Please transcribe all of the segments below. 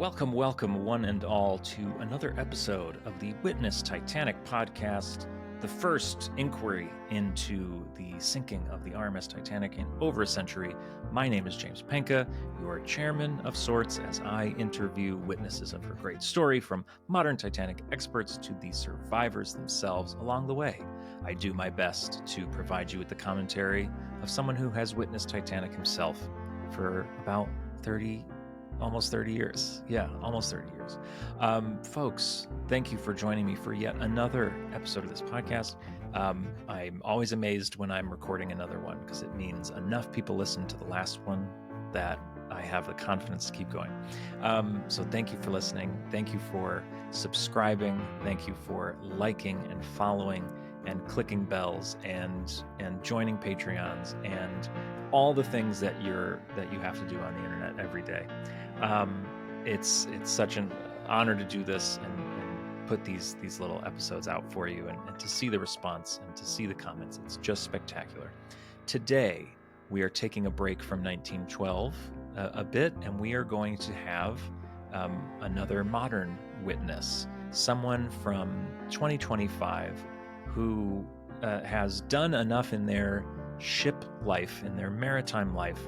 Welcome, welcome, one and all, to another episode of the WITNESS TITANIC Podcast, the first inquiry into the sinking of the RMS Titanic in over a century. My name is James Penca, your chairman of sorts, as I interview witnesses of her great story, from modern Titanic experts to the survivors themselves along the way. I do my best to provide you with the commentary of someone who has witnessed Titanic himself for about almost 30 years. Yeah, almost 30 years. Folks, thank you for joining me for yet another episode of this podcast. I'm always amazed when I'm recording another one because it means enough people listened to the last one that I have the confidence to keep going. So thank you for listening. Thank you for subscribing. Thank you for liking and following and clicking bells and joining Patreons and all the things that you have to do on the internet every day. It's such an honor to do this and put these little episodes out for you and to see the response and to see the comments. It's just spectacular. Today, we are taking a break from 1912 a bit, and we are going to have another modern witness, someone from 2025 who has done enough in their ship life, in their maritime life,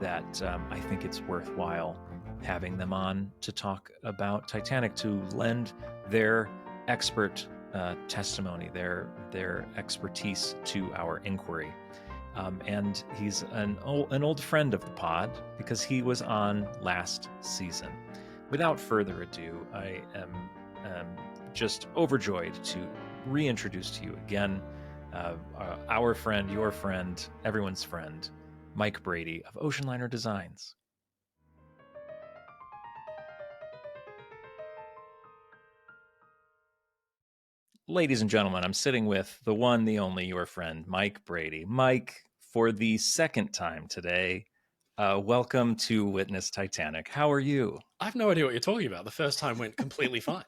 that I think it's worthwhile having them on to talk about Titanic, to lend their expert testimony, their expertise to our inquiry. And he's an old friend of the pod because he was on last season. Without further ado, I am just overjoyed to reintroduce to you again our friend, your friend, everyone's friend, Mike Brady of Ocean Liner Designs. Ladies and gentlemen, I'm sitting with the one, the only, your friend, Mike Brady. Mike, for the second time today, welcome to Witness Titanic. How are you? I have no idea what you're talking about. The first time went completely fine.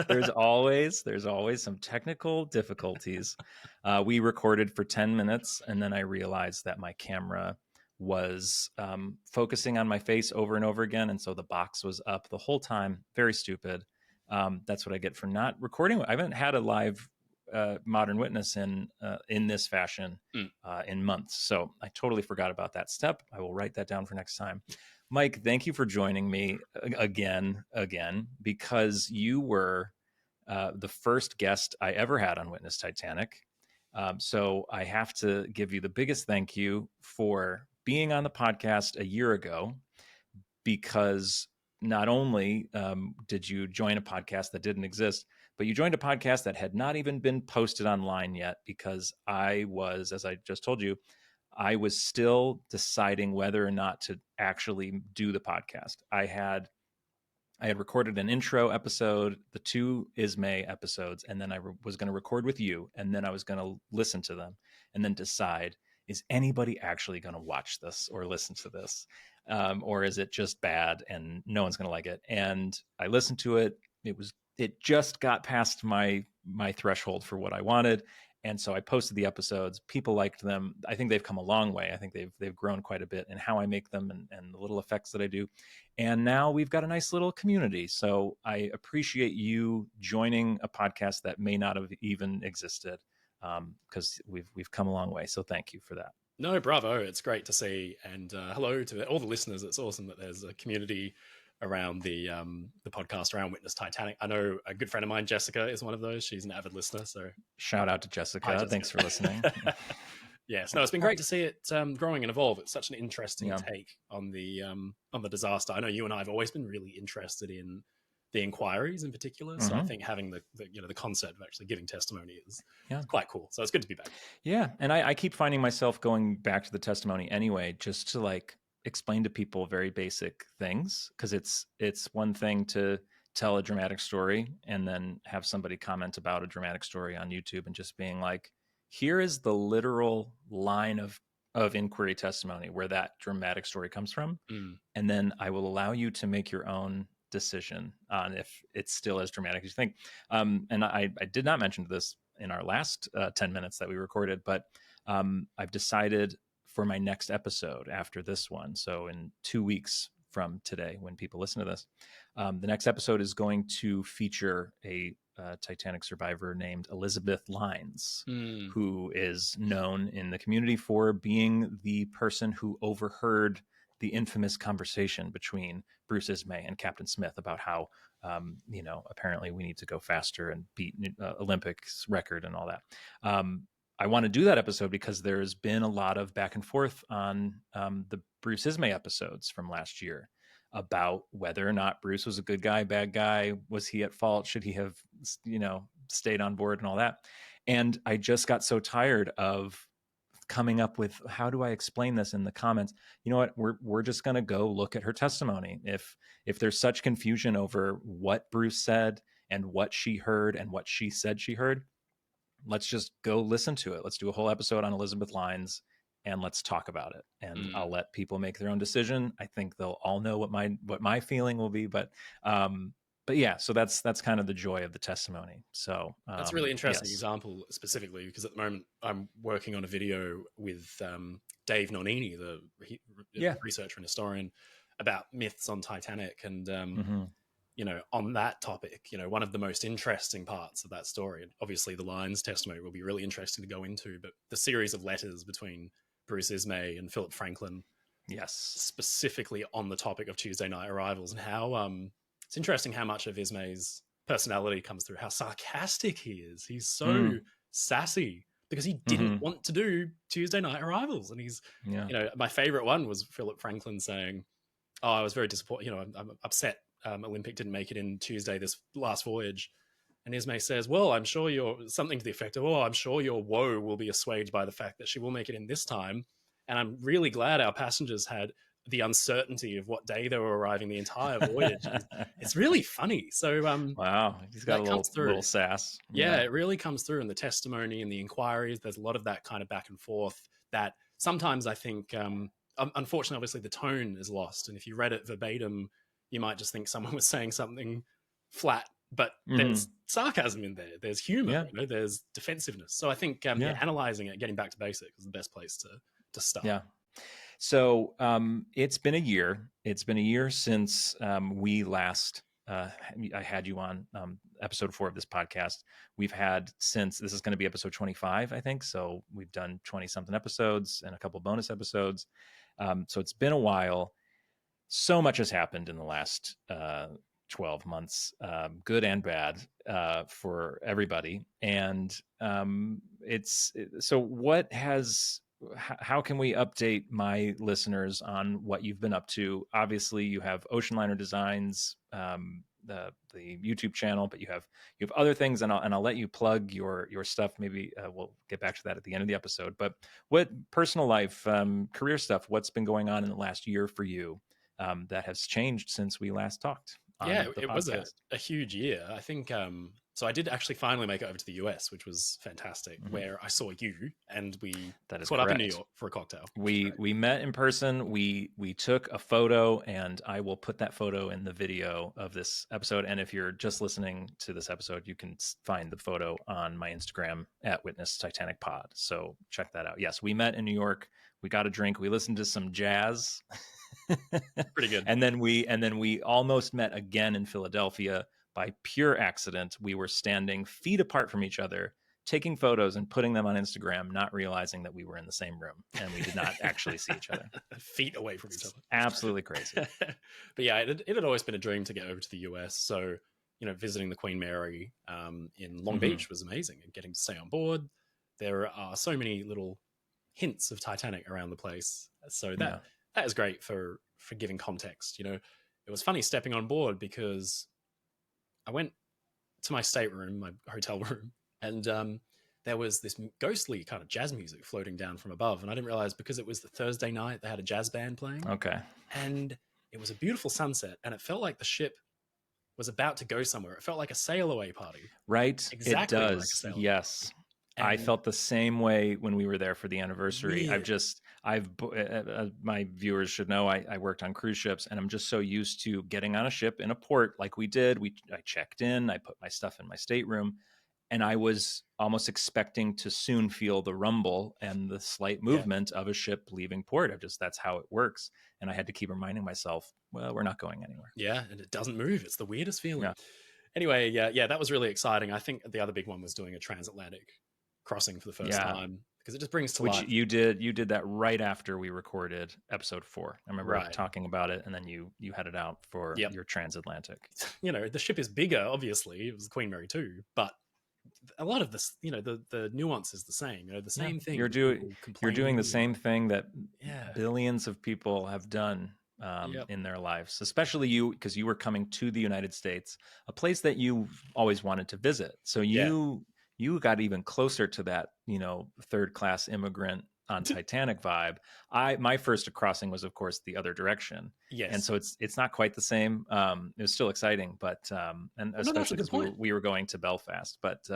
There's always some technical difficulties. We recorded for 10 minutes, and then I realized that my camera was focusing on my face over and over again, and so the box was up the whole time. Very stupid. That's what I get for not recording. I haven't had a live Modern Witness in this fashion in months, so I totally forgot about that step. I will write that down for next time. Mike, thank you for joining me again, because you were the first guest I ever had on Witness Titanic. So I have to give you the biggest thank you for being on the podcast a year ago, because not only did you join a podcast that didn't exist, but you joined a podcast that had not even been posted online yet, because I was, as I just told you, I was still deciding whether or not to actually do the podcast. I had recorded an intro episode, the 2 Ismay episodes, and then I was going to record with you, and then I was going to listen to them and then decide, is anybody actually going to watch this or listen to this? Or is it just bad and no one's going to like it? And I listened to it. It just got past my threshold for what I wanted. And so I posted the episodes. People liked them. I think they've come a long way. I think they've grown quite a bit in how I make them and the little effects that I do. And now we've got a nice little community. So I appreciate you joining a podcast that may not have even existed, because we've come a long way. So thank you for that. No, bravo. It's great to see. And hello to all the listeners. It's awesome that there's a community around the podcast around Witness Titanic. I know a good friend of mine, Jessica, is one of those. She's an avid listener. So shout out to Jessica. Hi, Jessica. Thanks for listening. Yes, no, it's been great to see it growing and evolve. It's such an interesting take on the disaster. I know you and I have always been really interested in the inquiries in particular. So I think having the concept of actually giving testimony is quite cool. So it's good to be back. Yeah, and I keep finding myself going back to the testimony anyway, just to explain to people very basic things, because it's one thing to tell a dramatic story and then have somebody comment about a dramatic story on YouTube and just being like, here is the literal line of inquiry testimony where that dramatic story comes from. And then I will allow you to make your own decision on if it's still as dramatic as you think. And I did not mention this in our last 10 minutes that we recorded, but I've decided for my next episode after this one, so in 2 weeks from today when people listen to this. The next episode is going to feature a Titanic survivor named Elizabeth Lines, who is known in the community for being the person who overheard the infamous conversation between Bruce Ismay and Captain Smith about how, apparently we need to go faster and beat Olympics record and all that. I want to do that episode because there's been a lot of back and forth on the Bruce Ismay episodes from last year about whether or not Bruce was a good guy, bad guy. Was he at fault? Should he have, stayed on board and all that? And I just got so tired of coming up with, how do I explain this in the comments? You know what? We're just going to go look at her testimony. If there's such confusion over what Bruce said and what she heard and what she said she heard, let's just go listen to it. Let's do a whole episode on Elizabeth Lines and let's talk about it. And I'll let people make their own decision. I think they'll all know what my feeling will be, but yeah, so that's kind of the joy of the testimony. So that's a really interesting example specifically, because at the moment I'm working on a video with Dave Nonini, the researcher and historian, about myths on Titanic. And on that topic, one of the most interesting parts of that story, and obviously the Lines testimony will be really interesting to go into, but the series of letters between Bruce Ismay and Philip Franklin, specifically on the topic of Tuesday night arrivals, and how it's interesting how much of Ismay's personality comes through, how sarcastic he is. He's so sassy because he didn't want to do Tuesday night arrivals. And he's, my favorite one was Philip Franklin saying, "Oh, I was very disappointed. I'm upset Olympic didn't make it in Tuesday this last voyage." And Ismay says, "Well, I'm sure something to the effect of, I'm sure your woe will be assuaged by the fact that she will make it in this time. And I'm really glad our passengers had the uncertainty of what day they were arriving the entire voyage." It's really funny. So, wow, he's got a little sass. Yeah, it really comes through in the testimony and the inquiries. There's a lot of that kind of back and forth that sometimes I think, unfortunately, obviously the tone is lost. And if you read it verbatim, you might just think someone was saying something flat, but there's sarcasm in there. There's humor, there's defensiveness. So I think analyzing it, getting back to basics is the best place to start. Yeah. So it's been a year. It's been a year since we last, I had you on episode 4 of this podcast. We've had since, this is going to be episode 25, I think. So we've done 20 something episodes and a couple bonus episodes. So it's been a while. So much has happened in the last 12 months, good and bad, for everybody. And how can we update my listeners on what you've been up to? Obviously you have Ocean Liner Designs, the YouTube channel, but you have other things, and I'll let you plug your stuff. Maybe we'll get back to that at the end of the episode. But what personal life, career stuff, what's been going on in the last year for you that has changed since we last talked? It was a huge year. I think, so I did actually finally make it over to the US, which was fantastic, where I saw you and we caught up in New York for a cocktail. We met in person. We took a photo, and I will put that photo in the video of this episode. And if you're just listening to this episode, you can find the photo on my Instagram at Witness Titanic Pod. So check that out. Yes, we met in New York. We got a drink. We listened to some jazz. Pretty good. And then we almost met again in Philadelphia by pure accident. We were standing feet apart from each other, taking photos and putting them on Instagram, not realizing that we were in the same room, and we did not actually see each other. Feet away from each other. Absolutely crazy. But yeah, it had always been a dream to get over to the US. So, visiting the Queen Mary in Long Beach was amazing, and getting to stay on board. There are so many little hints of Titanic around the place. So that is great for giving context. It was funny stepping on board, because I went to my stateroom, my hotel room, and there was this ghostly kind of jazz music floating down from above. And I didn't realize, because it was the Thursday night, they had a jazz band playing. Okay. And it was a beautiful sunset, and it felt like the ship was about to go somewhere. It felt like a sail away party. Right. Exactly. It does. Like yes. And I felt the same way when we were there for the anniversary. My viewers should know I worked on cruise ships, and I'm just so used to getting on a ship in a port like we did. I checked in, I put my stuff in my stateroom, And I was almost expecting to soon feel the rumble and the slight movement of a ship leaving port. That's how it works. And I had to keep reminding myself, well, we're not going anywhere. Yeah, and it doesn't move. It's the weirdest feeling. Yeah. Anyway, yeah, that was really exciting. I think the other big one was doing a transatlantic crossing for the first time, because it just brings to life. You did that right after we recorded episode 4. I remember talking about it, and then you headed out for your transatlantic. The ship is bigger, obviously. It was the Queen Mary 2, but a lot of this, the nuance is the same. The same thing. You're doing the same thing that billions of people have done in their lives, especially you, because you were coming to the United States, a place that you always wanted to visit. So you got even closer to that, third class immigrant on Titanic vibe. My first crossing was, of course, the other direction. Yes. And so it's not quite the same. It was still exciting, but especially because we were going to Belfast. But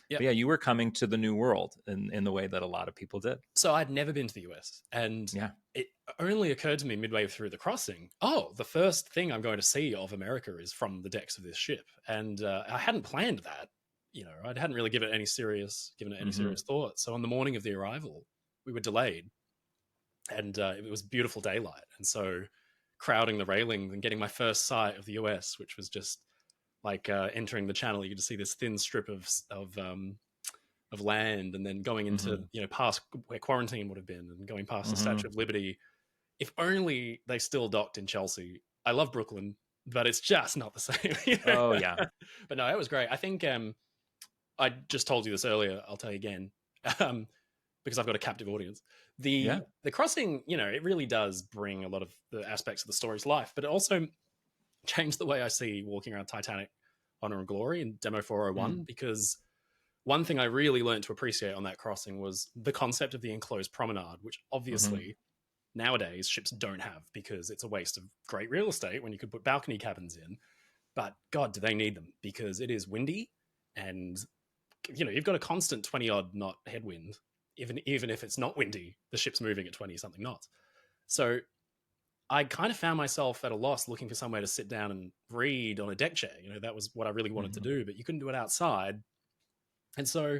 yeah, you were coming to the New World in the way that a lot of people did. So I'd never been to the US, and it only occurred to me midway through the crossing, the first thing I'm going to see of America is from the decks of this ship. And I hadn't planned that. I hadn't really given it any serious thought. So on the morning of the arrival, we were delayed, and it was beautiful daylight. And so crowding the railing and getting my first sight of the US, which was just like entering the channel, you could see this thin strip of land, and then going into, past where quarantine would have been, and going past the Statue of Liberty. If only they still docked in Chelsea. I love Brooklyn, but it's just not the same. Oh, yeah. But no, it was great. I think I just told you this earlier. I'll tell you again, because I've got a captive audience. The crossing, it really does bring a lot of the aspects of the story to life, but it also changed the way I see walking around Titanic Honor and Glory in Demo 401, because one thing I really learned to appreciate on that crossing was the concept of the enclosed promenade, which obviously nowadays ships don't have, because it's a waste of great real estate when you could put balcony cabins in. But God, do they need them, because it is windy, and you've got a constant 20-odd knot headwind. Even if it's not windy, the ship's moving at 20-something knots. So I kind of found myself at a loss looking for somewhere to sit down and read on a deck chair. That was what I really wanted to do, but you couldn't do it outside. And so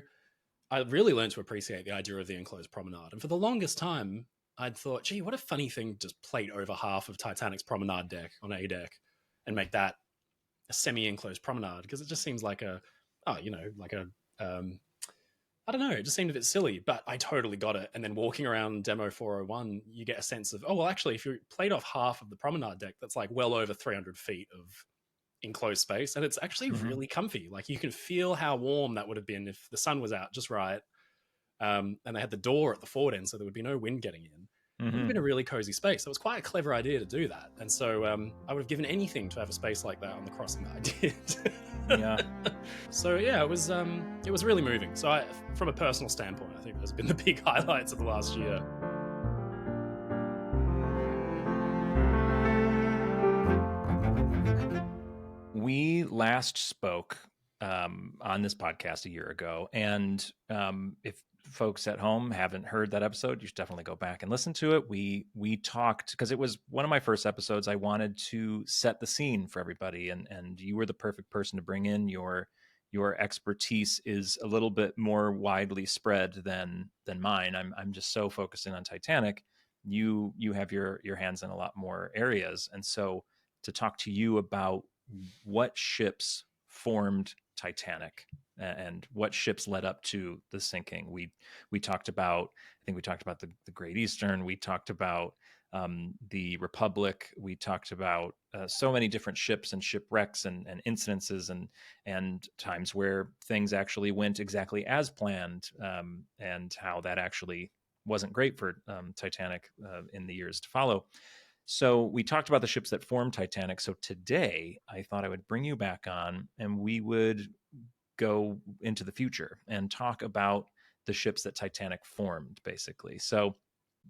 I really learned to appreciate the idea of the enclosed promenade. And for the longest time, I'd thought, gee, what a funny thing to just plate over half of Titanic's promenade deck on A deck and make that a semi-enclosed promenade, because it just seems like I don't know, it just seemed a bit silly, but I totally got it. And then walking around Demo 401, you get a sense of, actually, if you plate off half of the promenade deck, that's like well over 300 feet of enclosed space. And it's actually really comfy. Like, you can feel how warm that would have been if the sun was out just right. And they had the door at the forward end, so there would be no wind getting in. It would have been a really cozy space. So it was quite a clever idea to do that. And so I would have given anything to have a space like that on the crossing that I did. Yeah. So yeah, it was really moving. So from a personal standpoint, I think those have been the big highlights of the last year. We last spoke on this podcast a year ago, and if folks at home haven't heard that episode, you should definitely go back and listen to it. We talked, because it was one of my first episodes. I wanted to set the scene for everybody, and you were the perfect person to bring in. Your expertise is a little bit more widely spread than mine. I'm just so focusing on Titanic. You have your hands in a lot more areas, and so to talk to you about what ships formed Titanic and what ships led up to the sinking. We talked about, I think we talked about the Great Eastern. We talked about the Republic. We talked about so many different ships and shipwrecks and incidences and times where things actually went exactly as planned, and how that actually wasn't great for Titanic in the years to follow. So we talked about the ships that formed Titanic. So today I thought I would bring you back on, and we would go into the future and talk about the ships that Titanic formed, basically. So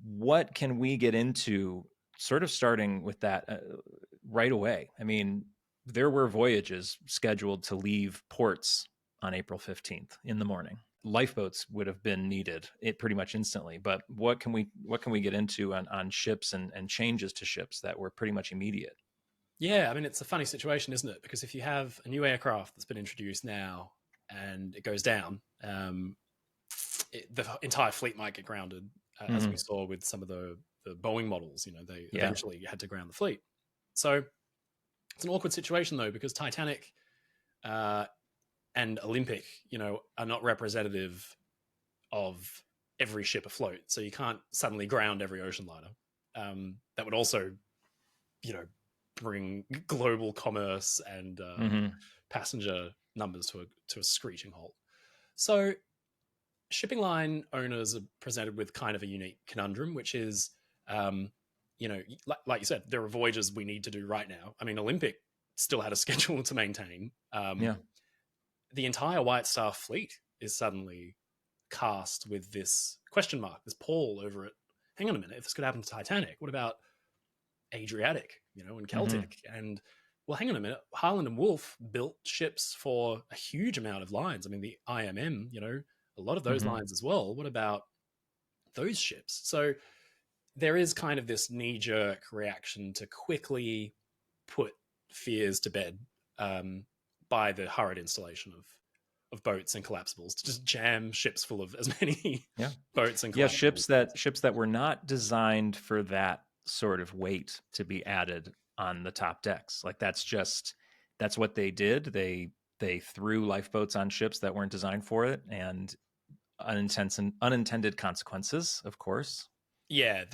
what can we get into, sort of starting with that right away? I mean, there were voyages scheduled to leave ports on April 15th in the morning. Lifeboats would have been needed pretty much instantly. But what can we get into on ships and changes to ships that were pretty much immediate? Yeah, I mean, it's a funny situation, isn't it? Because if you have a new aircraft that's been introduced now, and it goes down, the entire fleet might get grounded, as we saw with some of the Boeing models. They eventually had to ground the fleet. So it's an awkward situation, though, because Titanic and Olympic, are not representative of every ship afloat. So you can't suddenly ground every ocean liner. That would also, bring global commerce and passenger numbers to a screeching halt. So shipping line owners are presented with kind of a unique conundrum, which is, like you said, there are voyages we need to do right now. I mean, Olympic still had a schedule to maintain. The entire White Star fleet is suddenly cast with this question mark, this pall over it. Hang on a minute, if this could happen to Titanic, what about Adriatic, and Celtic? And well, hang on a minute, Harland and Wolff built ships for a huge amount of lines. I mean, the IMM, a lot of those lines as well. What about those ships? So there is kind of this knee-jerk reaction to quickly put fears to bed by the hurried installation of boats and collapsibles, to just jam ships full of as many boats and collapsibles. Ships that were not designed for that sort of weight to be added on the top decks. Like that's what they did. They threw lifeboats on ships that weren't designed for it, and unintended consequences, of course. Yeah,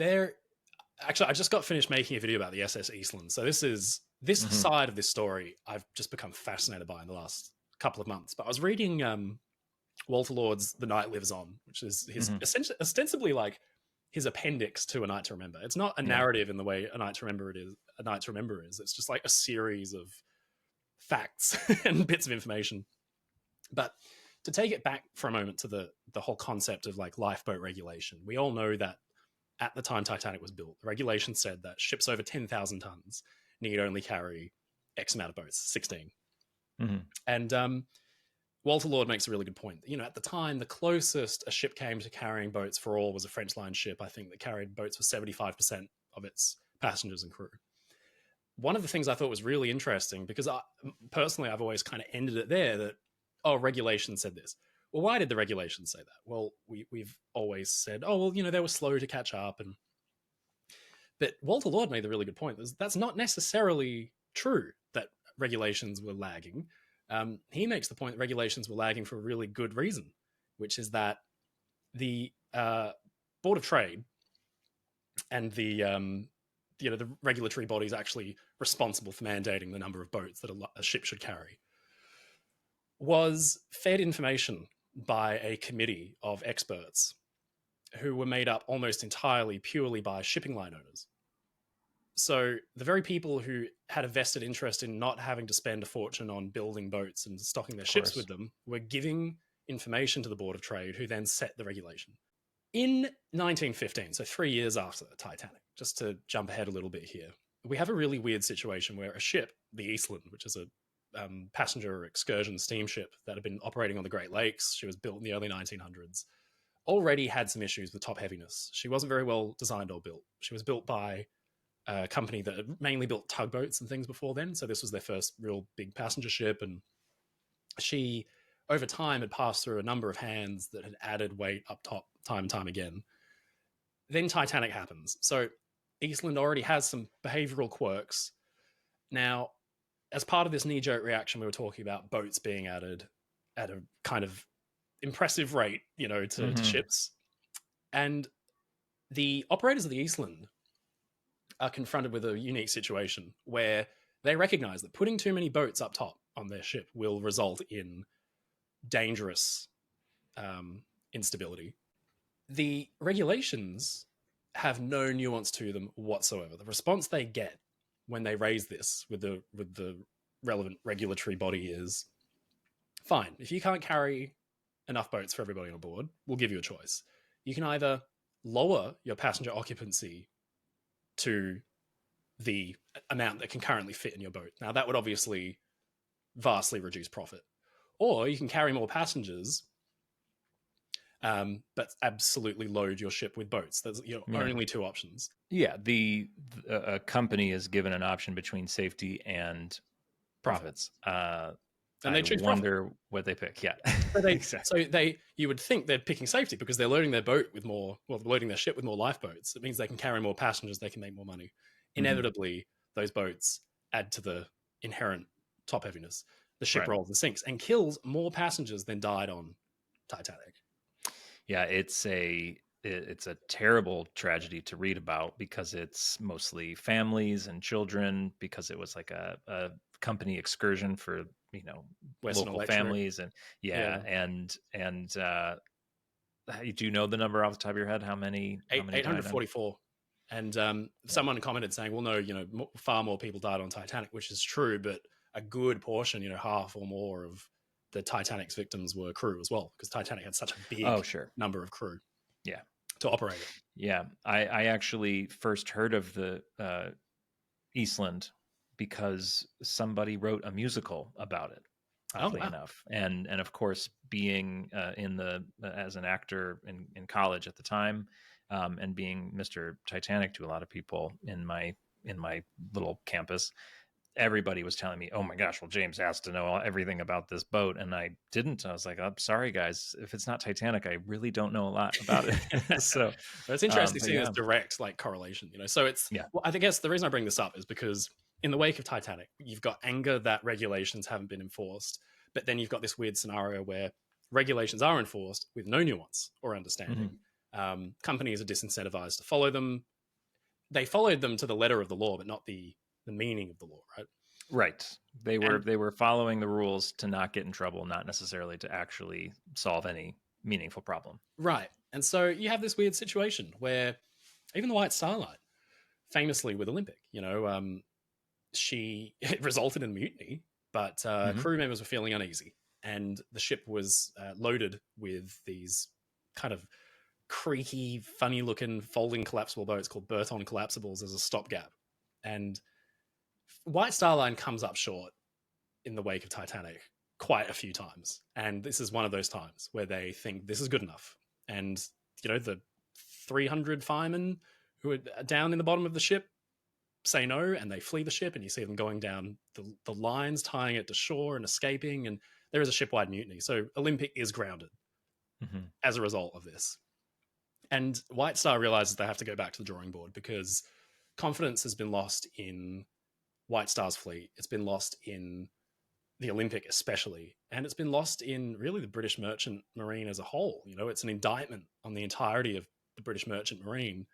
actually, I just got finished making a video about the SS Eastland. So this side of this story I've just become fascinated by in the last couple of months. But I was reading Walter Lord's The Night Lives On, which is his ostensibly like his appendix to A Night to Remember. It's not a narrative in the way A Night to Remember is. It's just like a series of facts and bits of information. But to take it back for a moment to the whole concept of like lifeboat regulation, we all know that at the time Titanic was built, the regulation said that ships over 10,000 tons need only carry X amount of boats, 16. And Walter Lord makes a really good point. At the time, the closest a ship came to carrying boats for all was a French line ship, I think, that carried boats for 75% of its passengers and crew. One of the things I thought was really interesting, because personally, I've always kind of ended it there, that, regulation said this. Well, why did the regulation say that? Well, we've always said, they were slow to catch up. But Walter Lord made the really good point. That's not necessarily true, that regulations were lagging. He makes the point that regulations were lagging for a really good reason, which is that the Board of Trade and the regulatory bodies actually responsible for mandating the number of boats that a ship should carry was fed information by a committee of experts who were made up almost entirely purely by shipping line owners. So the very people who had a vested interest in not having to spend a fortune on building boats and stocking their ships with them were giving information to the Board of Trade, who then set the regulation. In 1915, so 3 years after the Titanic, just to jump ahead a little bit here, we have a really weird situation where a ship, the Eastland, which is a passenger excursion steamship that had been operating on the Great Lakes, she was built in the early 1900s, already had some issues with top heaviness. She wasn't very well designed or built. She was built by a company that had mainly built tugboats and things before then. So this was their first real big passenger ship. And she, over time, had passed through a number of hands that had added weight up top time and time again. Then Titanic happens. So Eastland already has some behavioral quirks. Now, as part of this knee-jerk reaction, we were talking about boats being added at a kind of impressive rate, to ships. And the operators of the Eastland are confronted with a unique situation where they recognize that putting too many boats up top on their ship will result in dangerous instability. The regulations have no nuance to them whatsoever. The response they get when they raise this with the relevant regulatory body is, fine, if you can't carry enough boats for everybody on board, we'll give you a choice. You can either lower your passenger occupancy to the amount that can currently fit in your boat. Now, that would obviously vastly reduce profit. Or you can carry more passengers, but absolutely load your ship with boats. There's only two options. Yeah, a company is given an option between safety and profits. And they choose profit. wonder what they pick. Yeah, So you would think they're picking safety because they're loading their boat with more, well, loading their ship with more lifeboats. It means they can carry more passengers, they can make more money. Inevitably, those boats add to the inherent top heaviness. The ship rolls and sinks and kills more passengers than died on Titanic. Yeah, it's a terrible tragedy to read about because it's mostly families and children, because it was like a company excursion for, Western local electorate. families. And do you know the number off the top of your head? How many 844. And someone commented saying, well, no, far more people died on Titanic, which is true, but a good portion, half or more of the Titanic's victims were crew as well, because Titanic had such a big number of crew to operate it. Yeah, I actually first heard of the Eastland because somebody wrote a musical about it, oddly enough. And of course, being as an actor in college at the time, and being Mr. Titanic to a lot of people in my little campus, everybody was telling me, oh my gosh, well, James has to know everything about this boat. And I didn't. I was like, I'm sorry, guys. If it's not Titanic, I really don't know a lot about it. So it's interesting seeing this direct correlation, So it's, well, I guess the reason I bring this up is because in the wake of Titanic, you've got anger that regulations haven't been enforced, but then you've got this weird scenario where regulations are enforced with no nuance or understanding. Companies are disincentivized to follow them. They followed them to the letter of the law, but not the meaning of the law, right? Right. They were following the rules to not get in trouble, not necessarily to actually solve any meaningful problem. Right. And so you have this weird situation where even the White Star Line, famously with Olympic, it resulted in mutiny, but crew members were feeling uneasy, and the ship was loaded with these kind of creaky, funny-looking folding collapsible boats called Burton collapsibles as a stopgap. And White Star Line comes up short in the wake of Titanic quite a few times. And this is one of those times where they think this is good enough. And, the 300 firemen who are down in the bottom of the ship say no, and they flee the ship, and you see them going down the lines, tying it to shore and escaping. And there is a ship-wide mutiny. So Olympic is grounded as a result of this. And White Star realizes they have to go back to the drawing board because confidence has been lost in White Star's fleet. It's been lost in the Olympic especially, and it's been lost in really the British merchant marine as a whole. It's an indictment on the entirety of the British merchant marine.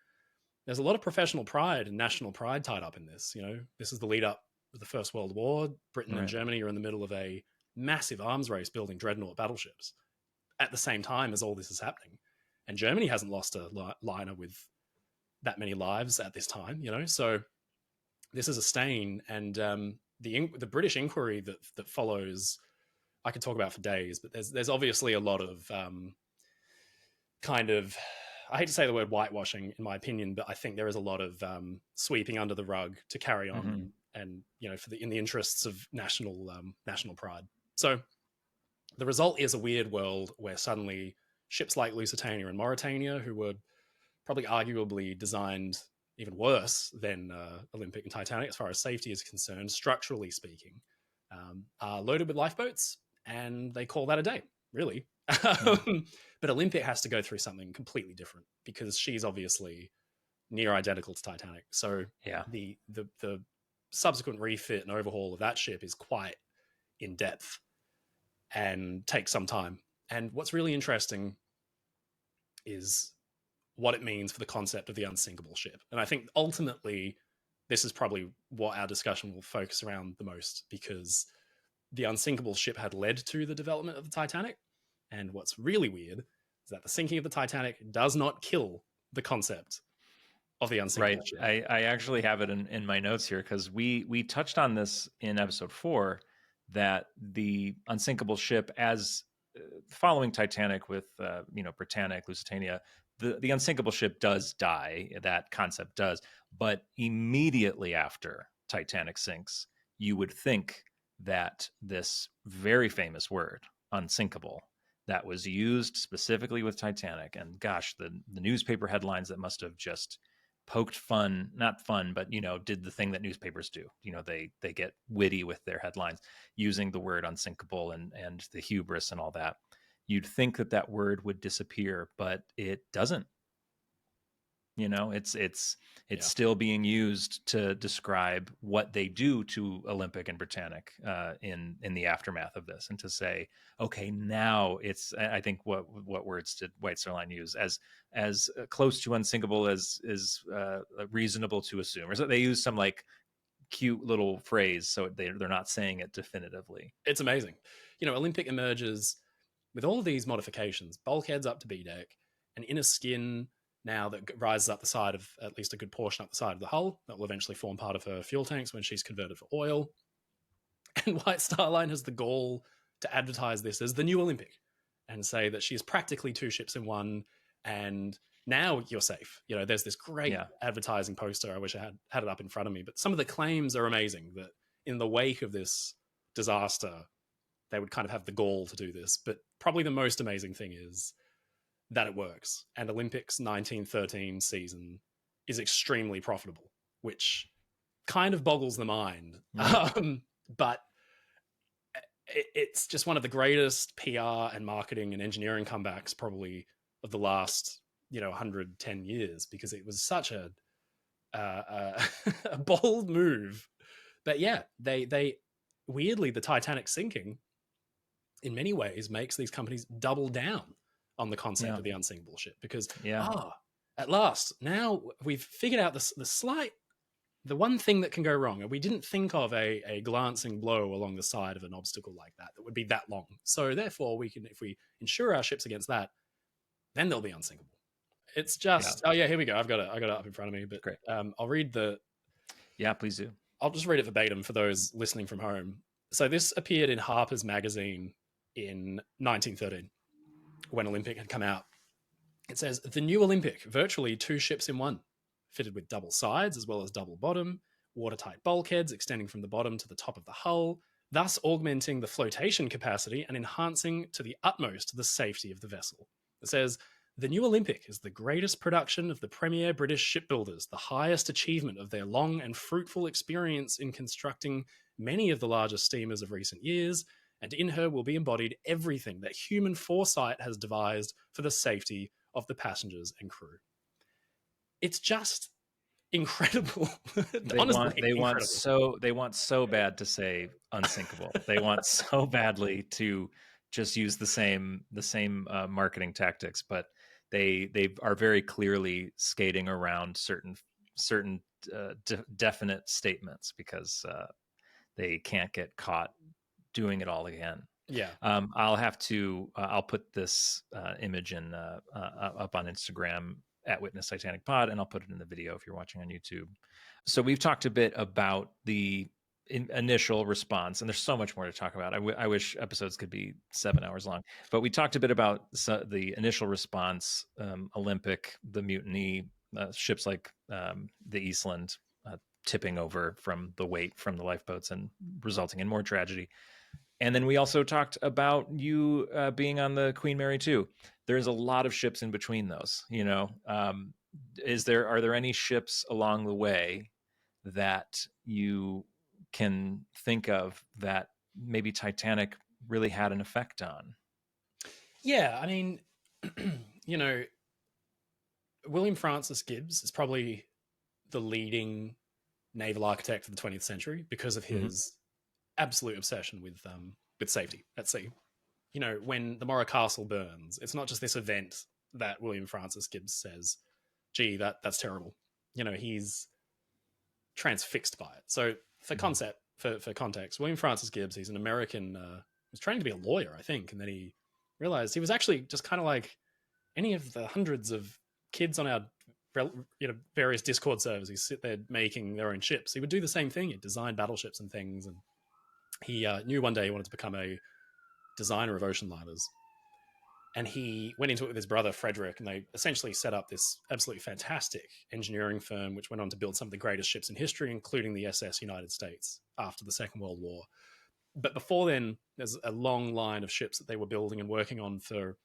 There's a lot of professional pride and national pride tied up in this. This is the lead up to the First World War. Britain and Germany are in the middle of a massive arms race building dreadnought battleships at the same time as all this is happening. And Germany hasn't lost a liner with that many lives at this time, so this is a stain. And the British inquiry that follows, I could talk about for days, but there's obviously a lot of I hate to say the word whitewashing in my opinion, but I think there is a lot of sweeping under the rug to carry on, and in the interests of national pride. So the result is a weird world where suddenly ships like Lusitania and Mauretania, who were probably arguably designed even worse than Olympic and Titanic as far as safety is concerned, structurally speaking, are loaded with lifeboats, and they call that a day, really. But Olympic has to go through something completely different because she's obviously near identical to Titanic. So the subsequent refit and overhaul of that ship is quite in depth and takes some time. And what's really interesting is what it means for the concept of the unsinkable ship. And I think ultimately this is probably what our discussion will focus around the most, because the unsinkable ship had led to the development of the Titanic. And what's really weird is that the sinking of the Titanic does not kill the concept of the unsinkable ship. I actually have it in my notes here because we touched on this in episode 4, that the unsinkable ship, as following Titanic with Britannic, Lusitania, the unsinkable ship does die. That concept does, but immediately after Titanic sinks, you would think that this very famous word, unsinkable, that was used specifically with Titanic, and gosh, the newspaper headlines that must have just poked fun, not fun, but did the thing that newspapers do. They get witty with their headlines using the word unsinkable and the hubris and all that. You'd think that word would disappear, but it doesn't. It's still being used to describe what they do to Olympic and Britannic in the aftermath of this, and to say, okay, now it's, I think, what words did White Star Line use, as close to unsinkable as is reasonable to assume, or so they use some like cute little phrase, so they're not saying it definitively. It's amazing. Olympic emerges with all of these modifications: bulkheads up to B deck, an inner skin now that rises up the side of at least a good portion up the side of the hull that will eventually form part of her fuel tanks when she's converted for oil. And White Star Line has the gall to advertise this as the new Olympic and say that she's practically 2 ships in one, and now you're safe. There's this great advertising poster. I wish I had it up in front of me, but some of the claims are amazing, that in the wake of this disaster, they would kind of have the gall to do this. But probably the most amazing thing is that it works. And Olympics 1913 season is extremely profitable, which kind of boggles the mind. But it's just one of the greatest PR and marketing and engineering comebacks probably of the last 110 years, because it was such a bold move. But yeah, they weirdly, the Titanic sinking in many ways makes these companies double down on the concept of the unsinkable ship, because at last, now we've figured out the one thing that can go wrong, and we didn't think of a glancing blow along the side of an obstacle like that would be that long. So therefore, if we insure our ships against that, then they'll be unsinkable. It's just here we go. I got it up in front of me, but great. I'll read please do. I'll just read it verbatim for those listening from home. So this appeared in Harper's Magazine in 1913, when Olympic had come out. It says, the new Olympic, virtually 2 ships in one, fitted with double sides as well as double bottom, watertight bulkheads extending from the bottom to the top of the hull, thus augmenting the flotation capacity and enhancing to the utmost the safety of the vessel. It says, the new Olympic is the greatest production of the premier British shipbuilders, the highest achievement of their long and fruitful experience in constructing many of the largest steamers of recent years, and in her will be embodied everything that human foresight has devised for the safety of the passengers and crew. It's just incredible. They want so bad to say unsinkable. They want so badly to just use the same marketing tactics, but they are very clearly skating around certain definite statements, because they can't get caught doing it all again. I'll put this image in up on Instagram at Witness Titanic Pod, and I'll put it in the video if you're watching on YouTube. So we've talked a bit about the initial response, and there's so much more to talk about. I wish episodes could be 7 hours long, but we talked a bit about the initial response, Olympic, the mutiny, ships like the Eastland tipping over from the weight from the lifeboats and resulting in more tragedy. And then we also talked about you being on the Queen Mary 2. There's a lot of ships in between those. Are there any ships along the way that you can think of that maybe Titanic really had an effect on? Yeah, I mean, William Francis Gibbs is probably the leading naval architect of the 20th century because of his absolute obsession with safety at sea. When the Morro Castle burns, it's not just this event that William Francis Gibbs says, gee, that's terrible. He's transfixed by it. So for context, William Francis Gibbs, he's an American, was training to be a lawyer, I think, and then he realized he was actually just kind of like any of the hundreds of kids on our various Discord servers who sit there making their own ships. He would do the same thing. He'd design battleships and things, and he knew one day he wanted to become a designer of ocean liners. And he went into it with his brother, Frederick, and they essentially set up this absolutely fantastic engineering firm, which went on to build some of the greatest ships in history, including the SS United States after the Second World War. But before then, there's a long line of ships that they were building and working on for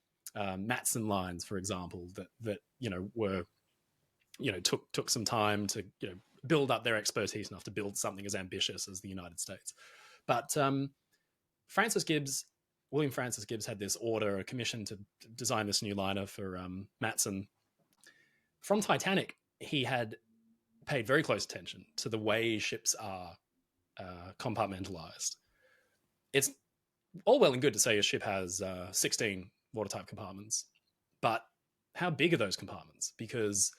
Matson lines, for example, that were took some time to build up their expertise enough to build something as ambitious as the United States. But William Francis Gibbs had this order, a commission to design this new liner for Matson. From Titanic, he had paid very close attention to the way ships are compartmentalized. It's all well and good to say a ship has 16 watertight compartments, but how big are those compartments? Because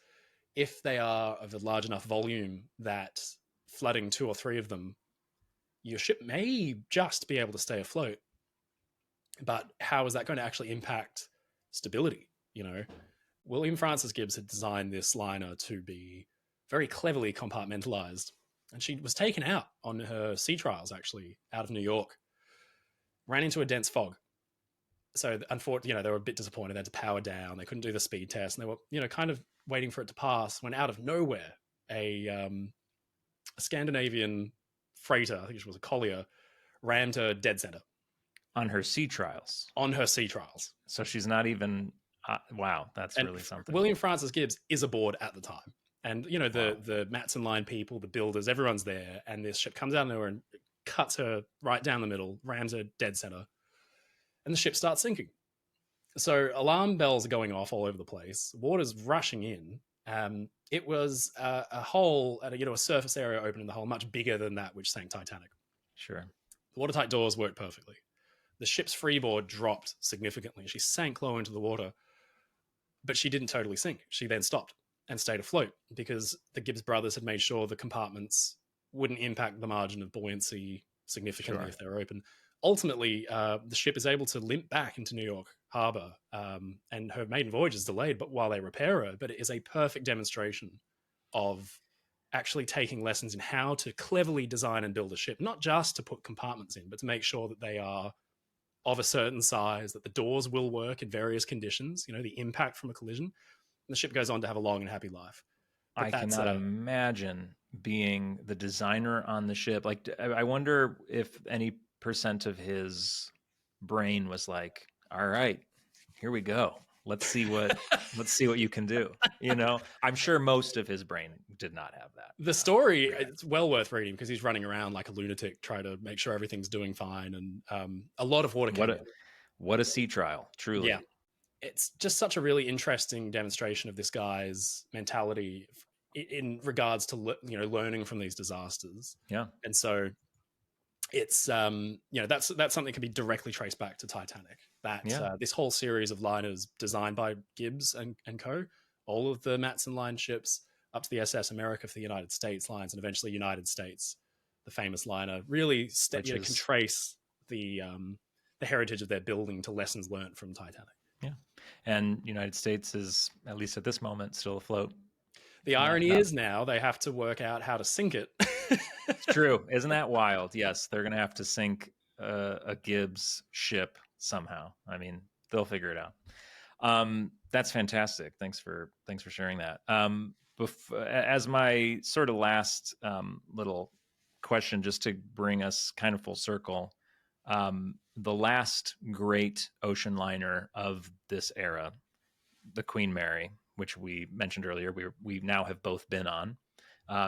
if they are of a large enough volume that flooding 2 or 3 of them, your ship may just be able to stay afloat. But how is that going to actually impact stability? William Francis Gibbs had designed this liner to be very cleverly compartmentalized. And she was taken out on her sea trials, actually, out of New York, ran into a dense fog. So unfortunately, they were a bit disappointed. They had to power down. They couldn't do the speed test. And they were, kind of waiting for it to pass when out of nowhere, a Scandinavian freighter, I think it was a collier, rammed her dead center. On her sea trials. So she's not even... wow, that's really something. William Francis Gibbs is aboard at the time. And, the Matson Line people, the builders, everyone's there. And this ship comes out of nowhere and cuts her right down the middle, rams her dead center. And the ship starts sinking. So alarm bells are going off all over the place. Water's rushing in. It was a hole at a surface area open in the hull, much bigger than that which sank Titanic. Sure. The watertight doors worked perfectly. The ship's freeboard dropped significantly. She sank low into the water, but she didn't totally sink. She then stopped and stayed afloat because the Gibbs brothers had made sure the compartments wouldn't impact the margin of buoyancy significantly if they were open. Ultimately, the ship is able to limp back into New York Harbor, and her maiden voyage is delayed, but while they repair her, but it is a perfect demonstration of actually taking lessons in how to cleverly design and build a ship, not just to put compartments in, but to make sure that they are of a certain size, that the doors will work in various conditions, the impact from a collision. And the ship goes on to have a long and happy life. But I cannot imagine being the designer on the ship. Like, I wonder if any percent of his brain was like, all right, here we go. Let's see what you can do. I'm sure most of his brain did not have that. The story, it's well worth reading because he's running around like a lunatic trying to make sure everything's doing fine. And a lot of water came in. What a sea trial, truly. Yeah. It's just such a really interesting demonstration of this guy's mentality in regards to, learning from these disasters. Yeah. And so it's, that's something that can be directly traced back to Titanic. This whole series of liners designed by Gibbs and co., all of the Matson Line ships up to the SS America for the United States lines, and eventually United States, the famous liner, really can trace the heritage of their building to lessons learned from Titanic. Yeah. And United States is, at least at this moment, still afloat. The irony is now they have to work out how to sink it. It's true. Isn't that wild? Yes, they're going to have to sink a Gibbs ship somehow. I mean, they'll figure it out. That's fantastic. Thanks for sharing that. As my sort of last little question, just to bring us kind of full circle, the last great ocean liner of this era, the Queen Mary, which we mentioned earlier, we now have both been on.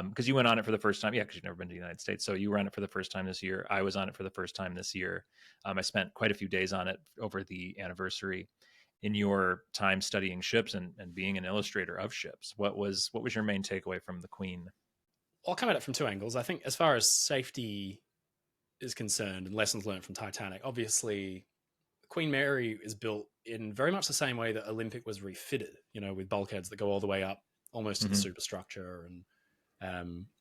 Because you went on it for the first time. Yeah, because you've never been to the United States. So you were on it for the first time this year. I was on it for the first time this year. I spent quite a few days on it over the anniversary. In your time studying ships and being an illustrator of ships, what was your main takeaway from the Queen? I'll come at it from 2 angles. I think as far as safety is concerned and lessons learned from Titanic, obviously Queen Mary is built in very much the same way that Olympic was refitted, with bulkheads that go all the way up almost to the superstructure and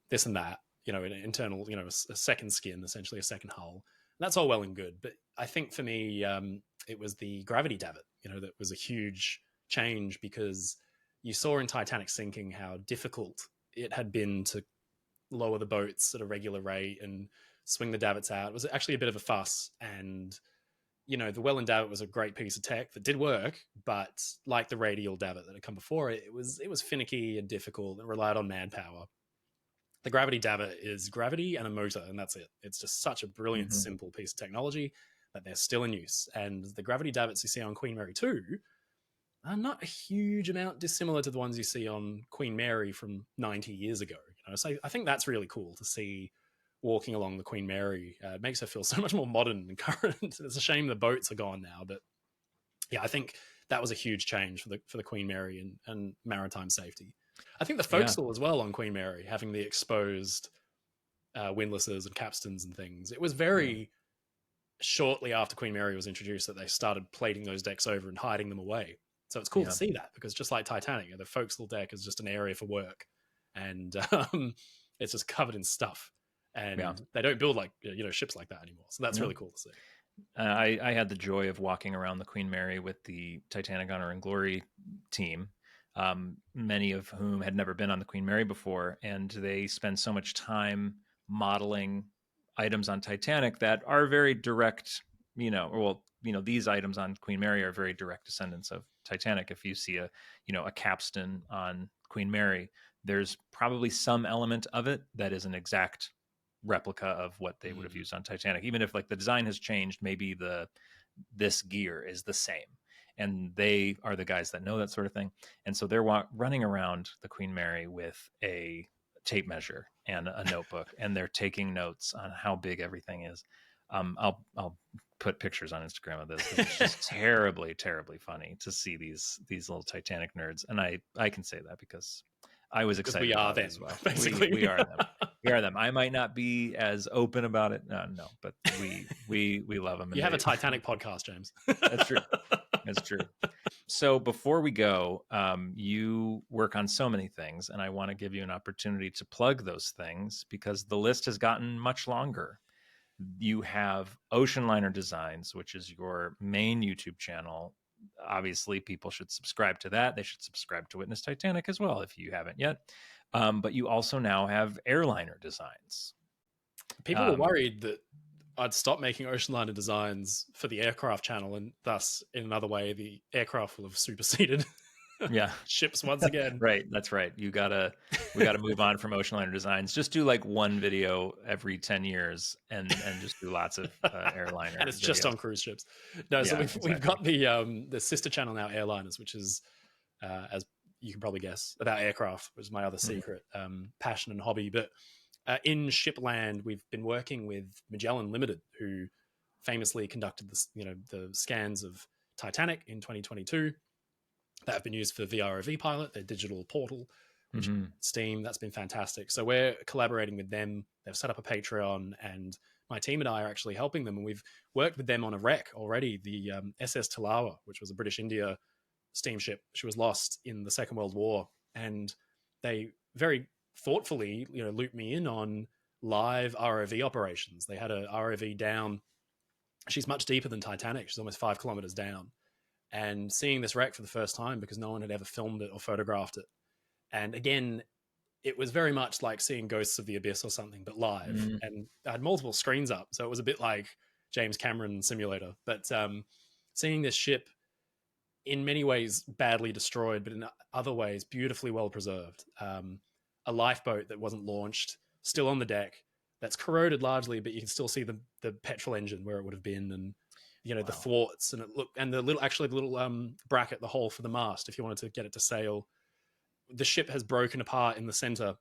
this and that, an internal, a second skin, essentially a second hull. And that's all well and good. But I think for me, it was the gravity davit, that was a huge change because you saw in Titanic sinking how difficult it had been to lower the boats at a regular rate and swing the davits out. It was actually a bit of a fuss. And, the Welland davit was a great piece of tech that did work, but like the radial davit that had come before it, it was finicky and difficult and relied on manpower. The gravity davit is gravity and a motor, and that's it. It's just such a brilliant, simple piece of technology that they're still in use. And the gravity davits you see on Queen Mary 2 not a huge amount dissimilar to the ones you see on Queen Mary from 90 years ago. So I think that's really cool to see walking along the Queen Mary. It makes her feel so much more modern and current. It's a shame the boats are gone now, but yeah, I think that was a huge change for the Queen Mary and maritime safety. I think the forecastle as well on Queen Mary, having the exposed windlasses and capstans and things. It was very shortly after Queen Mary was introduced that they started plating those decks over and hiding them away. So it's cool to see that, because just like Titanic, the forecastle deck is just an area for work, and it's just covered in stuff. And they don't build like ships like that anymore. So that's really cool to see. I had the joy of walking around the Queen Mary with the Titanic Honor and Glory team, many of whom had never been on the Queen Mary before, and they spend so much time modeling items on Titanic that are very direct, these items on Queen Mary are very direct descendants of Titanic. If you see a capstan on Queen Mary, there's probably some element of it that is an exact replica of what they would have used on Titanic. Even if like the design has changed, maybe this gear is the same. And they are the guys that know that sort of thing. And so they're running around the Queen Mary with a tape measure and a notebook, and they're taking notes on how big everything is. I'll put pictures on Instagram of this. It's just terribly, terribly funny to see these little Titanic nerds. And I can say that because I was excited. We are them as well. Basically, we are them. We are them. I might not be as open about it. No, but we love them. You have a Titanic podcast, James. That's true. That's true. So before we go, you work on so many things, and I want to give you an opportunity to plug those things because the list has gotten much longer. You have Ocean Liner Designs, which is your main YouTube channel. Obviously, people should subscribe to that. They should subscribe to Witness Titanic as well if you haven't yet. But you also now have Airliner Designs. People were worried that I'd stop making Ocean Liner Designs for the aircraft channel, and thus, in another way, the aircraft will have superseded ships once again. Right, that's right. We gotta move on from Ocean Liner Designs. Just do like one video every 10 years and just do lots of airliner. And it's videos. Just on cruise ships. No, so we've got the sister channel now, Airliners, which is as you can probably guess, about aircraft, which is my other secret passion and hobby. But in Shipland, we've been working with Magellan Limited, who famously conducted the scans of Titanic in 2022 that have been used for VROV Pilot, their digital portal, which Steam. That's been fantastic. So we're collaborating with them. They've set up a Patreon, and my team and I are actually helping them. And we've worked with them on a wreck already, the SS Talawa, which was a British India steamship. She was lost in the Second World War, and they very thoughtfully looped me in on live ROV operations. They had a ROV down. She's much deeper than Titanic. She's almost 5 kilometers down, and seeing this wreck for the first time because no one had ever filmed it or photographed it. And again, it was very much like seeing Ghosts of the Abyss or something, but live. And I had multiple screens up, so it was a bit like James Cameron Simulator. But seeing this ship in many ways badly destroyed, but in other ways beautifully well preserved. A lifeboat that wasn't launched, still on the deck, that's corroded largely, but you can still see the petrol engine where it would have been, and the thwarts, and the little bracket, the hole for the mast if you wanted to get it to sail. The ship has broken apart in the center,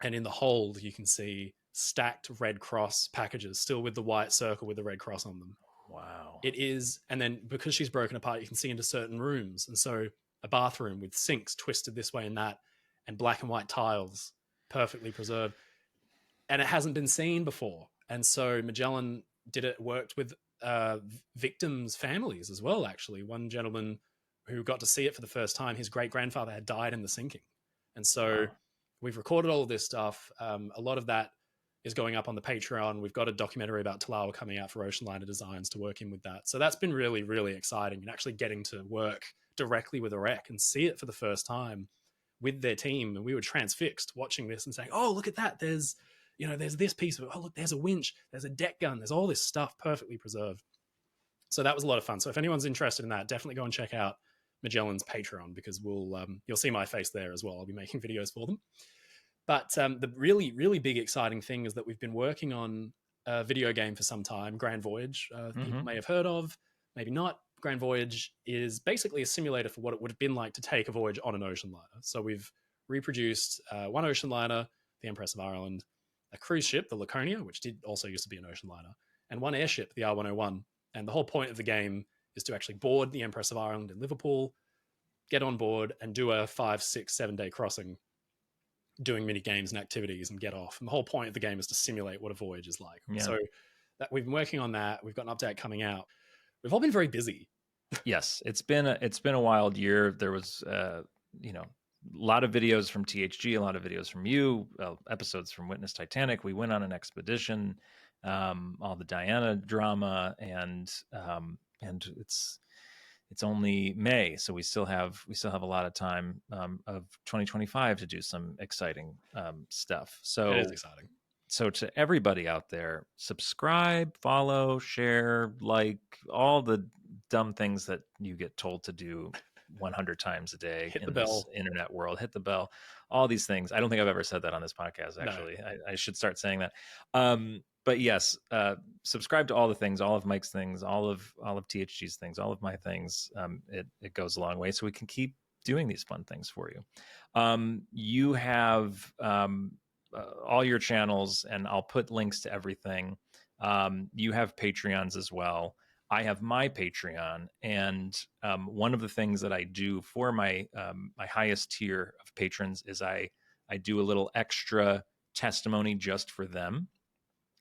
and in the hold you can see stacked Red Cross packages still with the white circle with the Red Cross on them. Wow. It is. And then because she's broken apart, you can see into certain rooms. And so a bathroom with sinks twisted this way and that, and black and white tiles, perfectly preserved. And it hasn't been seen before. And so Magellan worked with victims' families as well, actually. One gentleman who got to see it for the first time, his great-grandfather had died in the sinking. And so we've recorded all of this stuff. A lot of that is going up on the Patreon. We've got a documentary about Talawa coming out for Ocean Liner Designs to work in with that. So that's been really, really exciting, and actually getting to work directly with a wreck and see it for the first time with their team. And we were transfixed watching this and saying, oh, look at that. There's this piece of it. Oh, look, there's a winch. There's a deck gun. There's all this stuff perfectly preserved. So that was a lot of fun. So if anyone's interested in that, definitely go and check out Magellan's Patreon, because you'll see my face there as well. I'll be making videos for them. But the really, really big exciting thing is that we've been working on a video game for some time, Grand Voyage. People may have heard of, maybe not. Grand Voyage is basically a simulator for what it would have been like to take a voyage on an ocean liner. So we've reproduced one ocean liner, the Empress of Ireland, a cruise ship, the Laconia, which did also used to be an ocean liner, and one airship, the R101. And the whole point of the game is to actually board the Empress of Ireland in Liverpool, get on board, and do a 5, 6, 7-day crossing, doing mini games and activities, and get off. And the whole point of the game is to simulate what a voyage is like. Yeah. So that we've been working on that. We've got an update coming out. We've all been very busy. Yes, it's been a wild year. There was a lot of videos from THG, a lot of videos from you, episodes from Witness Titanic. We went on an expedition, all the Diana drama, and it's only May, so we still have a lot of time of 2025 to do some exciting stuff. So it is exciting. So to everybody out there, subscribe, follow, share, like all the dumb things that you get told to do 100 times a day Hit the in bell. this internet world. Hit the bell. All these things. I don't think I've ever said that on this podcast, actually. No. I should start saying that. But yes, subscribe to all the things, all of Mike's things, all of THG's things, all of my things. It goes a long way, so we can keep doing these fun things for you. You have all your channels, and I'll put links to everything. You have Patreons as well. I have my Patreon, and one of the things that I do for my my highest tier of patrons is I do a little extra testimony just for them.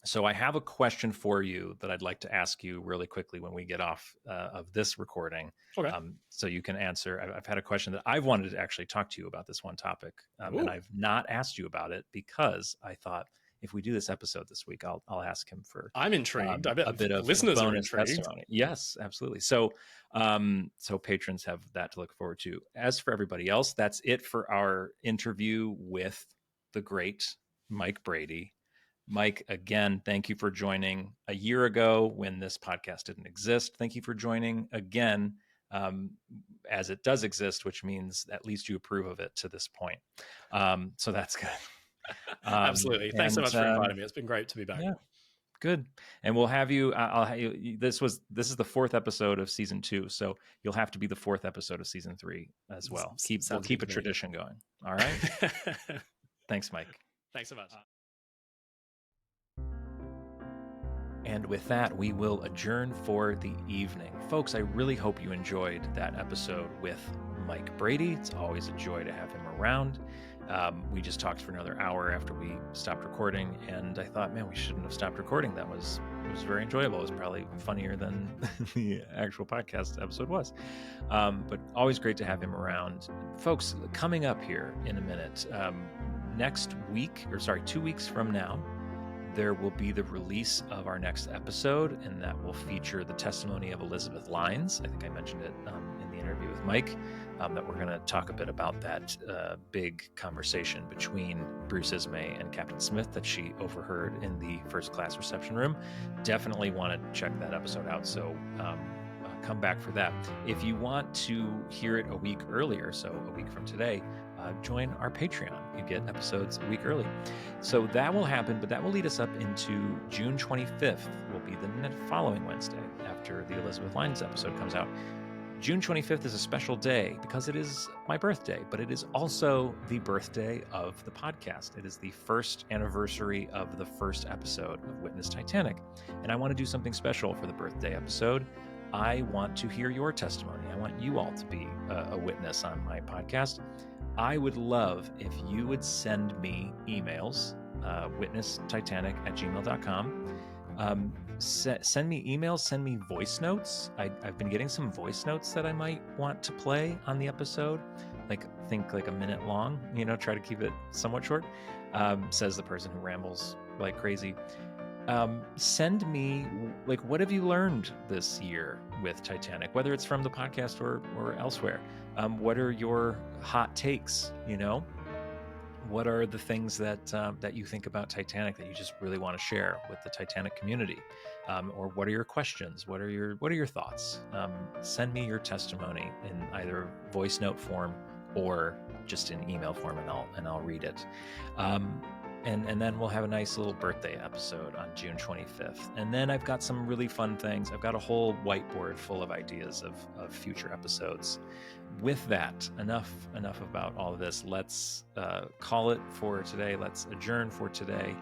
So I have a question for you that I'd like to ask you really quickly when we get off of this recording. Okay. So you can answer. I've had a question that I've wanted to actually talk to you about this one topic, and I've not asked you about it because I thought if we do this episode this week, I'll ask him for. I'm intrigued. I bet a bit of listeners are bonus intrigued. testimony. Yes, absolutely. So, so patrons have that to look forward to. As for everybody else, that's it for our interview with the great Mike Brady. Mike, again, thank you for joining a year ago when this podcast didn't exist. Thank you for joining again as it does exist, which means at least you approve of it to this point. So that's good. Absolutely. Thanks so much for inviting me. It's been great to be back. Yeah, good. And we'll have you. I'll have you. This is the 4th episode of season 2, so you'll have to be the 4th episode of season 3 as well. We'll keep a tradition going. All right. Thanks, Mike. Thanks so much. And with that, we will adjourn for the evening. Folks, I really hope you enjoyed that episode with Mike Brady. It's always a joy to have him around. We just talked for another hour after we stopped recording, and I thought, man, we shouldn't have stopped recording. It was very enjoyable. It was probably funnier than the actual podcast episode was. But always great to have him around. Folks, coming up here in a minute, next week, 2 weeks from now, there will be the release of our next episode, and that will feature the testimony of Elizabeth Lyons. I think I mentioned it in the interview with Mike, that we're going to talk a bit about that big conversation between Bruce Ismay and Captain Smith that she overheard in the first class reception room. Definitely want to check that episode out, so come back for that. If you want to hear it a week earlier, so a week from today, join our Patreon. You get episodes a week early. So that will happen, but that will lead us up into June 25th, will be the following Wednesday after the Elizabeth Lyons episode comes out. June 25th is a special day because it is my birthday, but it is also the birthday of the podcast. It is the 1st anniversary of the first episode of Witness Titanic, and I want to do something special for the birthday episode. I want to hear your testimony. I want you all to be a witness on my podcast. I would love if you would send me emails, witnesstitanic@gmail.com. Send me emails, send me voice notes. I've been getting some voice notes that I might want to play on the episode, think a minute long, try to keep it somewhat short, says the person who rambles like crazy. Send me, what have you learned this year with Titanic, whether it's from the podcast or elsewhere? What are your hot takes? What are the things that you think about Titanic that you just really want to share with the Titanic community? Or what are your questions? What are your thoughts? Send me your testimony in either voice note form or just in email form, and I'll read it. And then we'll have a nice little birthday episode on June 25th. And then I've got some really fun things. I've got a whole whiteboard full of ideas of future episodes. With that, enough about all of this. Let's call it for today. Let's adjourn for today.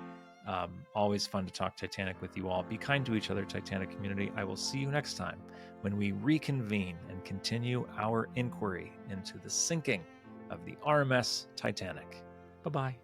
Always fun to talk Titanic with you all. Be kind to each other, Titanic community. I will see you next time when we reconvene and continue our inquiry into the sinking of the RMS Titanic. Bye-bye.